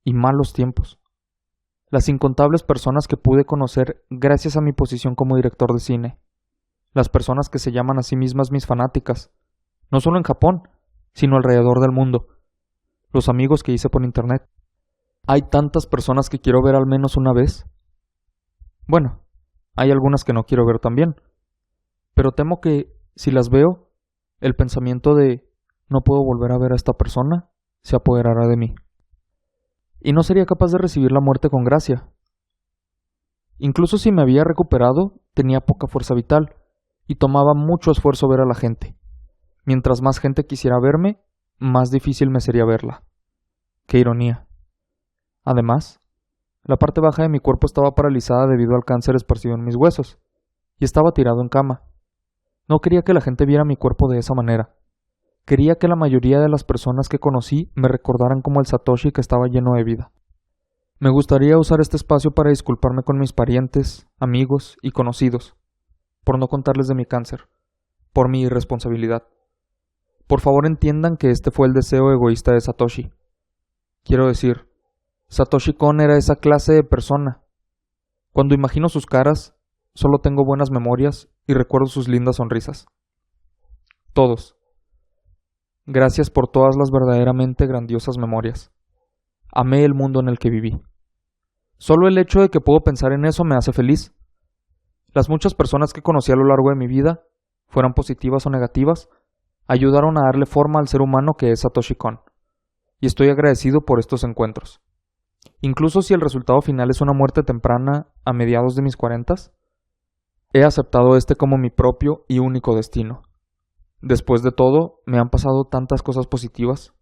y malos tiempos, las incontables personas que pude conocer gracias a mi posición como director de cine, las personas que se llaman a sí mismas mis fanáticas, no solo en Japón, sino alrededor del mundo, los amigos que hice por internet. Hay tantas personas que quiero ver al menos una vez. Bueno, hay algunas que no quiero ver también, pero temo que, si las veo, el pensamiento de no puedo volver a ver a esta persona se apoderará de mí. Y no sería capaz de recibir la muerte con gracia. Incluso si me había recuperado, tenía poca fuerza vital, y tomaba mucho esfuerzo ver a la gente. Mientras más gente quisiera verme, más difícil me sería verla. ¡Qué ironía! Además, la parte baja de mi cuerpo estaba paralizada debido al cáncer esparcido en mis huesos, y estaba tirado en cama. No quería que la gente viera mi cuerpo de esa manera. Quería que la mayoría de las personas que conocí me recordaran como el Satoshi que estaba lleno de vida. Me gustaría usar este espacio para disculparme con mis parientes, amigos y conocidos, por no contarles de mi cáncer, por mi irresponsabilidad. Por favor entiendan que este fue el deseo egoísta de Satoshi. Quiero decir, Satoshi Kon era esa clase de persona. Cuando imagino sus caras, solo tengo buenas memorias y recuerdo sus lindas sonrisas. Todos. Gracias por todas las verdaderamente grandiosas memorias. Amé el mundo en el que viví. Solo el hecho de que puedo pensar en eso me hace feliz. Las muchas personas que conocí a lo largo de mi vida, fueran positivas o negativas, ayudaron a darle forma al ser humano que es Satoshi Kon, y estoy agradecido por estos encuentros. Incluso si el resultado final es una muerte temprana a mediados de mis 40, he aceptado este como mi propio y único destino. Después de todo, me han pasado tantas cosas positivas.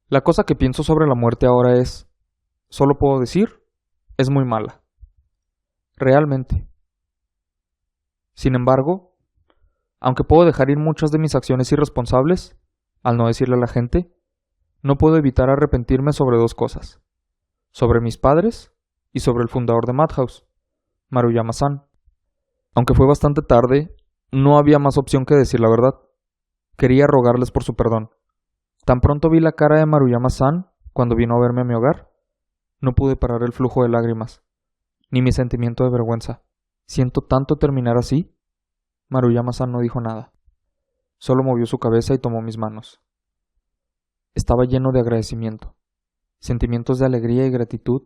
La cosa que pienso sobre la muerte ahora es, solo puedo decir, es muy mala. Realmente. Sin embargo, aunque puedo dejar ir muchas de mis acciones irresponsables, al no decirle a la gente, no puedo evitar arrepentirme sobre dos cosas. Sobre mis padres y sobre el fundador de Madhouse, Maruyama-san. Aunque fue bastante tarde, no había más opción que decir la verdad. Quería rogarles por su perdón. Tan pronto vi la cara de Maruyama-san cuando vino a verme a mi hogar, no pude parar el flujo de lágrimas, ni mi sentimiento de vergüenza. Siento tanto terminar así. Maruyama-san no dijo nada. Solo movió su cabeza y tomó mis manos. Estaba lleno de agradecimiento, sentimientos de alegría y gratitud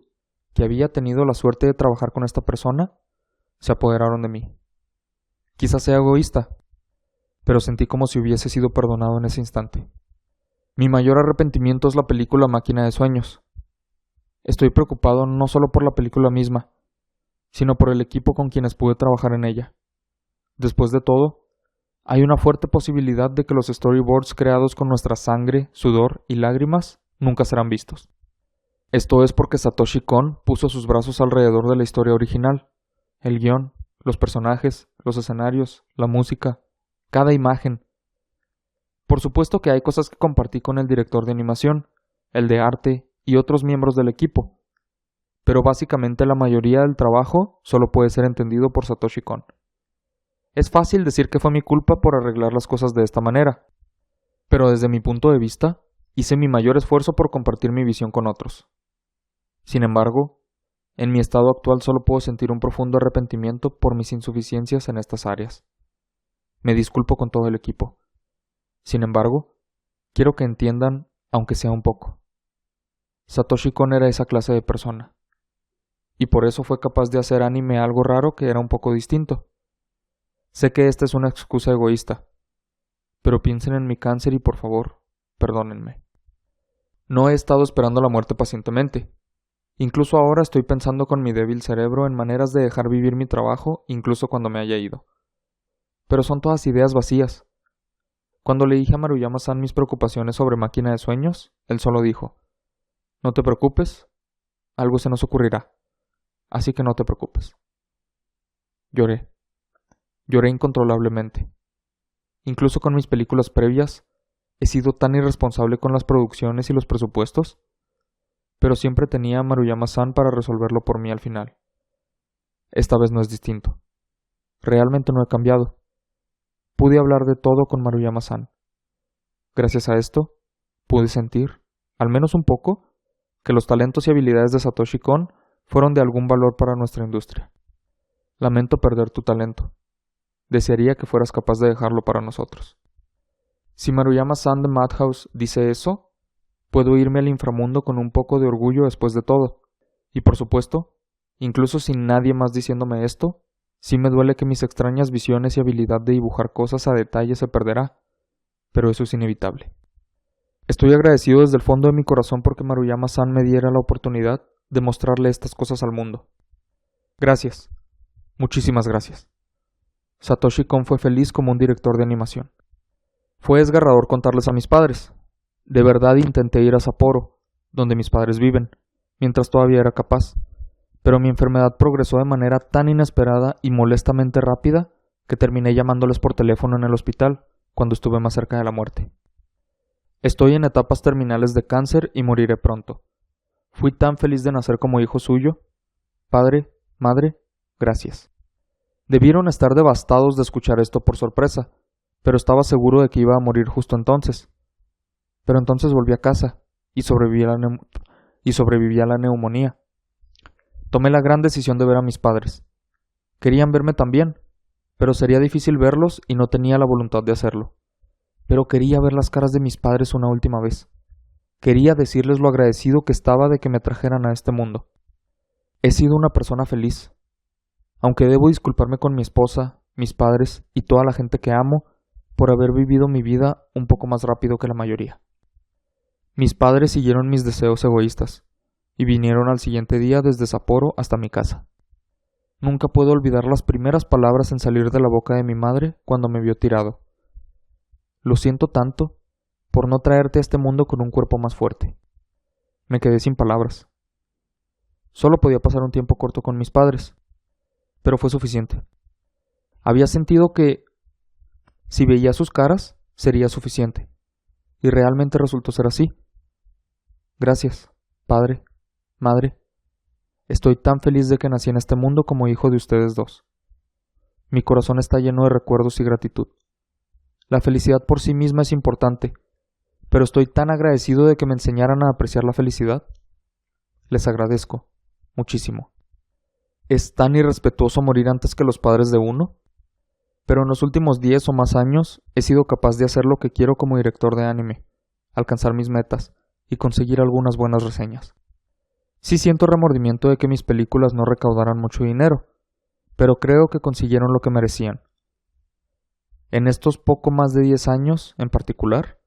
que había tenido la suerte de trabajar con esta persona, se apoderaron de mí. Quizás sea egoísta, pero sentí como si hubiese sido perdonado en ese instante. Mi mayor arrepentimiento es la película Máquina de Sueños. Estoy preocupado no solo por la película misma, sino por el equipo con quienes pude trabajar en ella. Después de todo, hay una fuerte posibilidad de que los storyboards creados con nuestra sangre, sudor y lágrimas nunca serán vistos. Esto es porque Satoshi Kon puso sus brazos alrededor de la historia original, el guión, los personajes, los escenarios, la música, cada imagen. Por supuesto que hay cosas que compartí con el director de animación, el de arte y otros miembros del equipo, pero básicamente la mayoría del trabajo solo puede ser entendido por Satoshi Kon. Es fácil decir que fue mi culpa por arreglar las cosas de esta manera, pero desde mi punto de vista, hice mi mayor esfuerzo por compartir mi visión con otros. Sin embargo, en mi estado actual solo puedo sentir un profundo arrepentimiento por mis insuficiencias en estas áreas. Me disculpo con todo el equipo. Sin embargo, quiero que entiendan, aunque sea un poco. Satoshi Kon era esa clase de persona, y por eso fue capaz de hacer anime algo raro que era un poco distinto. Sé que esta es una excusa egoísta, pero piensen en mi cáncer y por favor, perdónenme. No he estado esperando la muerte pacientemente. Incluso ahora estoy pensando con mi débil cerebro en maneras de dejar vivir mi trabajo incluso cuando me haya ido. Pero son todas ideas vacías. Cuando le dije a Maruyama-san mis preocupaciones sobre Máquina de Sueños, él solo dijo: «No te preocupes, algo se nos ocurrirá, así que no te preocupes». Lloré. Lloré incontrolablemente. Incluso con mis películas previas, he sido tan irresponsable con las producciones y los presupuestos, pero siempre tenía a Maruyama-san para resolverlo por mí al final. Esta vez no es distinto. Realmente no he cambiado. Pude hablar de todo con Maruyama-san. Gracias a esto, pude sentir, al menos un poco, que los talentos y habilidades de Satoshi Kon fueron de algún valor para nuestra industria. Lamento perder tu talento. Desearía que fueras capaz de dejarlo para nosotros. Si Maruyama-san de Madhouse dice eso, puedo irme al inframundo con un poco de orgullo después de todo. Y por supuesto, incluso sin nadie más diciéndome esto, sí me duele que mis extrañas visiones y habilidad de dibujar cosas a detalle se perderá, pero eso es inevitable. Estoy agradecido desde el fondo de mi corazón porque Maruyama-san me diera la oportunidad de mostrarle estas cosas al mundo. Gracias. Muchísimas gracias. Satoshi Kon fue feliz como un director de animación. Fue desgarrador contarles a mis padres. De verdad intenté ir a Sapporo, donde mis padres viven, mientras todavía era capaz, pero mi enfermedad progresó de manera tan inesperada y molestamente rápida que terminé llamándoles por teléfono en el hospital cuando estuve más cerca de la muerte. Estoy en etapas terminales de cáncer y moriré pronto. Fui tan feliz de nacer como hijo suyo. Padre, madre, gracias. Debieron estar devastados de escuchar esto por sorpresa, pero estaba seguro de que iba a morir justo entonces. Pero entonces volví a casa y sobreviví a la neumonía. Tomé la gran decisión de ver a mis padres. Querían verme también, pero sería difícil verlos y no tenía la voluntad de hacerlo. Pero quería ver las caras de mis padres una última vez. Quería decirles lo agradecido que estaba de que me trajeran a este mundo. He sido una persona feliz. Aunque debo disculparme con mi esposa, mis padres y toda la gente que amo por haber vivido mi vida un poco más rápido que la mayoría. Mis padres siguieron mis deseos egoístas y vinieron al siguiente día desde Sapporo hasta mi casa. Nunca puedo olvidar las primeras palabras en salir de la boca de mi madre cuando me vio tirado. Lo siento tanto por no traerte a este mundo con un cuerpo más fuerte. Me quedé sin palabras. Solo podía pasar un tiempo corto con mis padres, pero fue suficiente. Había sentido que, si veía sus caras, sería suficiente, y realmente resultó ser así. Gracias, padre, madre. Estoy tan feliz de que nací en este mundo como hijo de ustedes dos. Mi corazón está lleno de recuerdos y gratitud. La felicidad por sí misma es importante, pero estoy tan agradecido de que me enseñaran a apreciar la felicidad. Les agradezco, muchísimo. ¿Es tan irrespetuoso morir antes que los padres de uno? Pero en los últimos 10 o más años he sido capaz de hacer lo que quiero como director de anime, alcanzar mis metas y conseguir algunas buenas reseñas. Sí siento remordimiento de que mis películas no recaudaran mucho dinero, pero creo que consiguieron lo que merecían. En estos poco más de 10 años, en particular,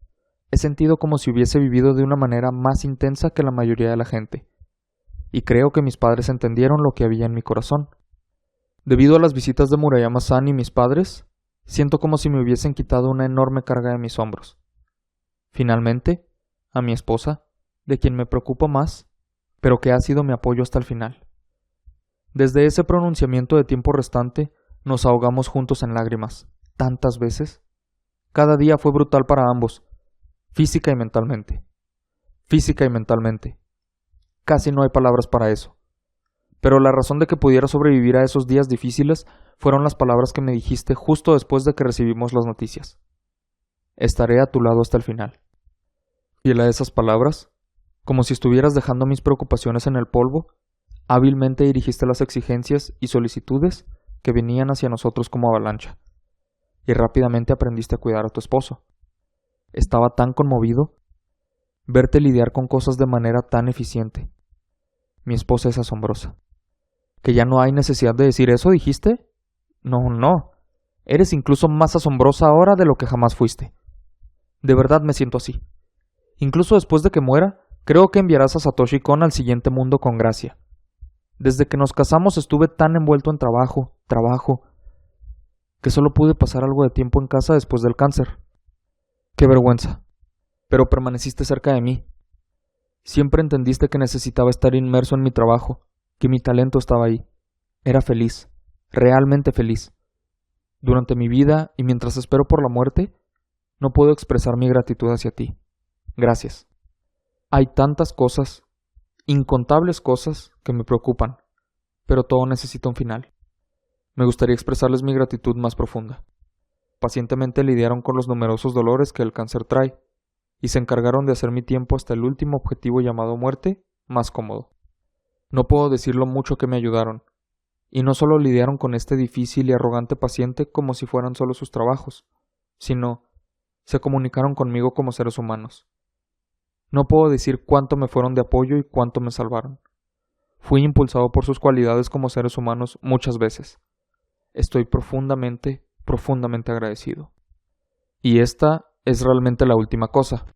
he sentido como si hubiese vivido de una manera más intensa que la mayoría de la gente, y creo que mis padres entendieron lo que había en mi corazón. Debido a las visitas de Murayama-san y mis padres, siento como si me hubiesen quitado una enorme carga de mis hombros. Finalmente, a mi esposa, de quien me preocupo más, pero que ha sido mi apoyo hasta el final. Desde ese pronunciamiento de tiempo restante, nos ahogamos juntos en lágrimas, tantas veces. Cada día fue brutal para ambos, física y mentalmente. Física y mentalmente. Casi no hay palabras para eso. Pero la razón de que pudiera sobrevivir a esos días difíciles fueron las palabras que me dijiste justo después de que recibimos las noticias. Estaré a tu lado hasta el final. Fiel a esas palabras, como si estuvieras dejando mis preocupaciones en el polvo, hábilmente dirigiste las exigencias y solicitudes que venían hacia nosotros como avalancha, y rápidamente aprendiste a cuidar a tu esposo. Estaba tan conmovido verte lidiar con cosas de manera tan eficiente. Mi esposa es asombrosa. ¿Que ya no hay necesidad de decir eso, dijiste? No. Eres incluso más asombrosa ahora de lo que jamás fuiste. De verdad me siento así. Incluso después de que muera, creo que enviarás a Satoshi Kon al siguiente mundo con gracia. Desde que nos casamos estuve tan envuelto en trabajo, que solo pude pasar algo de tiempo en casa después del cáncer. Qué vergüenza. Pero permaneciste cerca de mí. Siempre entendiste que necesitaba estar inmerso en mi trabajo, que mi talento estaba ahí. Era feliz, realmente feliz. Durante mi vida y mientras espero por la muerte, no puedo expresar mi gratitud hacia ti. Gracias. Hay tantas cosas, incontables cosas, que me preocupan, pero todo necesita un final. Me gustaría expresarles mi gratitud más profunda. Pacientemente lidiaron con los numerosos dolores que el cáncer trae, y se encargaron de hacer mi tiempo hasta el último objetivo llamado muerte más cómodo. No puedo decir lo mucho que me ayudaron, y no solo lidiaron con este difícil y arrogante paciente como si fueran solo sus trabajos, sino se comunicaron conmigo como seres humanos. No puedo decir cuánto me fueron de apoyo y cuánto me salvaron. Fui impulsado por sus cualidades como seres humanos muchas veces. Estoy profundamente agradecido. Y esta es realmente la última cosa.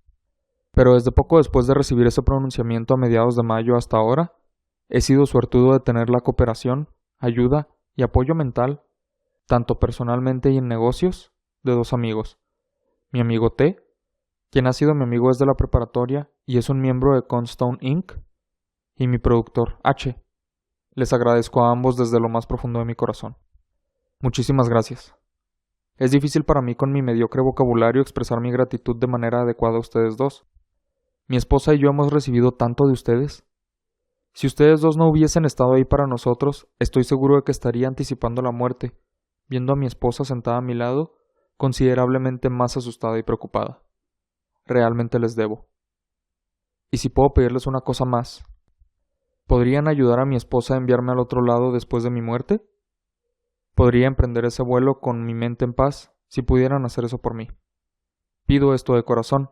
Pero desde poco después de recibir ese pronunciamiento a mediados de mayo hasta ahora, he sido suertudo de tener la cooperación, ayuda y apoyo mental, tanto personalmente y en negocios, de dos amigos. Mi amigo T, quien ha sido mi amigo desde la preparatoria y es un miembro de Constone Inc., y mi productor H. Les agradezco a ambos desde lo más profundo de mi corazón. Muchísimas gracias. Es difícil para mí con mi mediocre vocabulario expresar mi gratitud de manera adecuada a ustedes dos. Mi esposa y yo hemos recibido tanto de ustedes. Si ustedes dos no hubiesen estado ahí para nosotros, estoy seguro de que estaría anticipando la muerte, viendo a mi esposa sentada a mi lado, considerablemente más asustada y preocupada. Realmente les debo. Y si puedo pedirles una cosa más, ¿podrían ayudar a mi esposa a enviarme al otro lado después de mi muerte? Podría emprender ese vuelo con mi mente en paz si pudieran hacer eso por mí. Pido esto de corazón.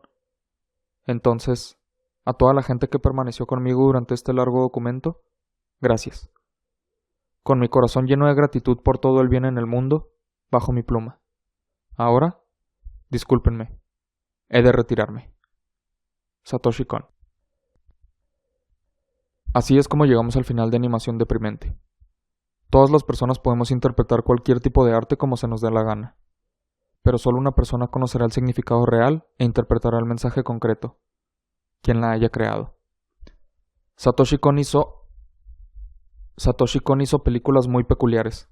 Entonces, a toda la gente que permaneció conmigo durante este largo documento, gracias. Con mi corazón lleno de gratitud por todo el bien en el mundo, bajo mi pluma. Ahora, discúlpenme. He de retirarme. Satoshi Kon. Así es como llegamos al final de Animación Deprimente. Todas las personas podemos interpretar cualquier tipo de arte como se nos dé la gana, pero solo una persona conocerá el significado real e interpretará el mensaje concreto, quien la haya creado. Satoshi Kon hizo películas muy peculiares,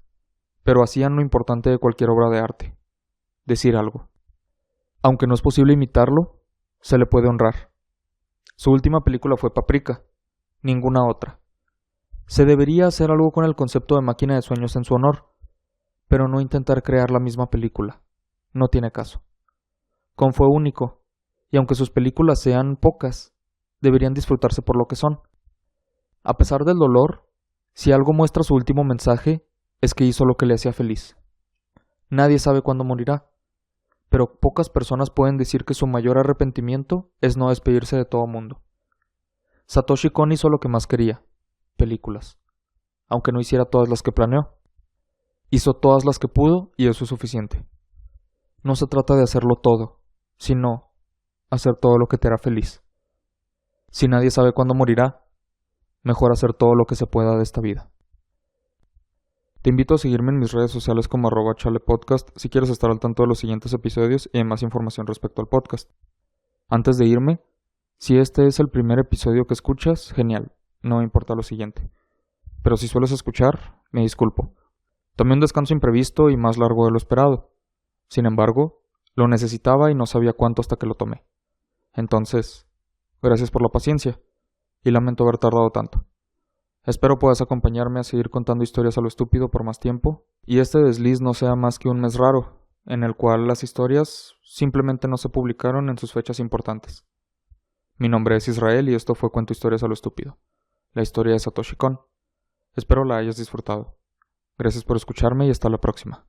pero hacían lo importante de cualquier obra de arte: decir algo. Aunque no es posible imitarlo, se le puede honrar. Su última película fue Paprika, ninguna otra. Se debería hacer algo con el concepto de máquina de sueños en su honor, pero no intentar crear la misma película. No tiene caso. Kon fue único, y aunque sus películas sean pocas, deberían disfrutarse por lo que son. A pesar del dolor, si algo muestra su último mensaje, es que hizo lo que le hacía feliz. Nadie sabe cuándo morirá, pero pocas personas pueden decir que su mayor arrepentimiento es no despedirse de todo mundo. Satoshi Kon hizo lo que más quería: películas, aunque no hiciera todas las que planeó. Hizo todas las que pudo y eso es suficiente. No se trata de hacerlo todo, sino hacer todo lo que te hará feliz. Si nadie sabe cuándo morirá, mejor hacer todo lo que se pueda de esta vida. Te invito a seguirme en mis redes sociales como @chalepodcast si quieres estar al tanto de los siguientes episodios y de más información respecto al podcast. Antes de irme, si este es el primer episodio que escuchas, genial. no importa lo siguiente. Pero si sueles escuchar, me disculpo. Tomé un descanso imprevisto y más largo de lo esperado. Sin embargo, lo necesitaba y no sabía cuánto hasta que lo tomé. Entonces, gracias por la paciencia, y lamento haber tardado tanto. Espero puedas acompañarme a seguir contando historias a lo estúpido por más tiempo, y este desliz no sea más que un mes raro, en el cual las historias simplemente no se publicaron en sus fechas importantes. Mi nombre es Israel y esto fue Cuento Historias a lo Estúpido, la historia de Satoshi Kon. Espero la hayas disfrutado. Gracias por escucharme y hasta la próxima.